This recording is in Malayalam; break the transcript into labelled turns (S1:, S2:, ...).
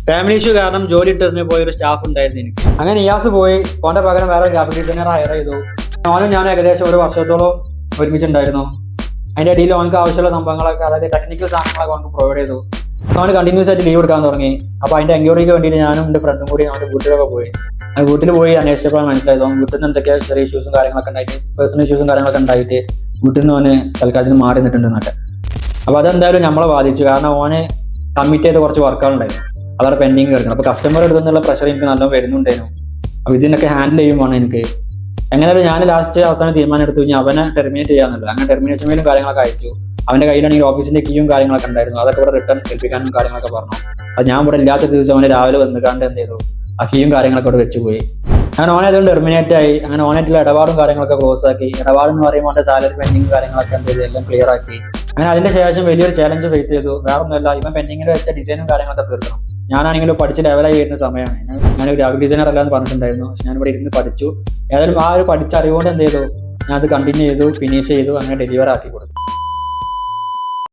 S1: ഫാമിലി ഇഷ്യൂ കാരണം ജോലി ഇട്ടെറിഞ്ഞ് പോയ ഒരു സ്റ്റാഫ് ഉണ്ടായിരുന്നു എനിക്ക്. അങ്ങനെ ഇയാസ് പോയി, ഓന്റെ പകരം വേറെ ഗ്രാഫിക് ഡിസൈനർ ഹയർ ചെയ്തു. ഓനും ഞാൻ ഏകദേശം ഒരു വർഷത്തോളം ഒരുമിച്ചുണ്ടായിരുന്നു. അതിന്റെ ഇടയിൽ അവനക്ക് ആവശ്യമുള്ള സംഭവങ്ങളൊക്കെ, അതായത് ടെക്നിക്കൽ സാധനങ്ങളൊക്കെ അവർക്ക് പ്രൊവൈഡ് ചെയ്തു. അവന് കണ്ടിന്യൂസ് ആയിട്ട് ലീവ് എടുക്കാൻ തുടങ്ങി. അപ്പോൾ അതിന്റെ എൻക്വയറിക്ക് വേണ്ടിയിട്ട് ഞാനും എൻ്റെ ഫ്രണ്ടും കൂടി അവൻ്റെ വീട്ടിലൊക്കെ പോയി. വീട്ടിൽ പോയി അന്വേഷിച്ചപ്പോൾ മനസ്സിലായത് അവൻ വീട്ടിൽ നിന്ന് എന്തൊക്കെയാ ചെറിയ ഇഷ്യൂസും കാര്യങ്ങളൊക്കെ ഉണ്ടായിട്ട്, പേഴ്സണൽ ഇഷ്യൂസും കാര്യങ്ങളൊക്കെ ഉണ്ടായിട്ട് വീട്ടിൽ നിന്ന് അവന് തൽക്കാലത്തിന് മാറി നിന്നിട്ടുണ്ടെന്നൊക്കെ. അപ്പോൾ അതെന്തായാലും നമ്മളെ ബാധിച്ചു. കാരണം ഓന് കമ്മിറ്റ് ചെയ്ത് കുറച്ച് വർക്കുകളുണ്ടായിരുന്നു, അതവിടെ പെൻഡിങ് കിടക്കണം. അപ്പോൾ കസ്റ്റമർ എടുത്തുന്നുള്ള പ്രഷർ എനിക്ക് നല്ലോണം വരുന്നുണ്ടായിരുന്നു. അപ്പോൾ ഇതിനൊക്കെ ഹാൻഡിൽ ചെയ്യുമ്പോൾ എനിക്ക് എങ്ങനെയാലും ഞാൻ അവസാനം തീരുമാനം എടുത്തു കഴിഞ്ഞാൽ അവനെ ടെർമിനേറ്റ് ചെയ്യാന്നുള്ളത്. അങ്ങനെ ടെർമിനേഷൻ മെയിലും കാര്യങ്ങളൊക്കെ അയച്ചു. അവൻ്റെ കയ്യിലാണെങ്കിൽ ഓഫീസിന്റെ കീയും കാര്യങ്ങളൊക്കെ ഉണ്ടായിരുന്നു, അതൊക്കെ ഇവിടെ റിട്ടേൺ ഏൽപ്പിക്കാനും കാര്യങ്ങളൊക്കെ പറഞ്ഞു. അത് ഞാൻ ഇവിടെ ഇല്ലാത്ത ദിവസം അവന് രാവിലെ വന്നുകാണ്ട് എന്ത് ചെയ്തു, ആ കീയും കാര്യങ്ങളൊക്കെ ഇവിടെ വെച്ച് പോയി. അങ്ങനെ ഓനായതുകൊണ്ട് ടെർമിനേറ്റ് ആയി. അങ്ങനെ ഓനായിട്ടുള്ള ഇടപാടും കാര്യങ്ങളൊക്കെ ക്ലോസ് ആക്കി. ഇടപാടെന്ന് പറയുമ്പോൾ അവൻ്റെ സാലറി പെൻഡിങ് കാര്യങ്ങളൊക്കെ എന്ത് ചെയ്തു, എല്ലാം ക്ലിയർ ആക്കി. അങ്ങനെ അതിന്റെ ശേഷം വലിയൊരു ചാലഞ്ച് ഫേസ് ചെയ്തു. വേറെ ഒന്നുമല്ല, ഇവൻ പെൻഡിങ്ങിൽ വെച്ച ഡിസൈനും കാര്യങ്ങളൊക്കെ തീർക്കണം. ഞാനാണെങ്കിലും പഠിച്ച് ലെവലായി വരുന്ന സമയമാണ്. ഞാൻ ഗ്രാഫിക് ഡിസൈനർ അല്ലാന്ന് പറഞ്ഞിട്ടുണ്ടായിരുന്നു. പക്ഷെ ഞാനിവിടെ ഇരുന്ന് പഠിച്ചു. ഏതായാലും ആ ഒരു പഠിച്ച അറിവുകൊണ്ട് എന്ത് ചെയ്തു, ഞാൻ അത് കണ്ടിന്യൂ ചെയ്തു, ഫിനിഷ് ചെയ്തു, അങ്ങനെ ഡെലിവർ ആക്കി കൊടുത്തു.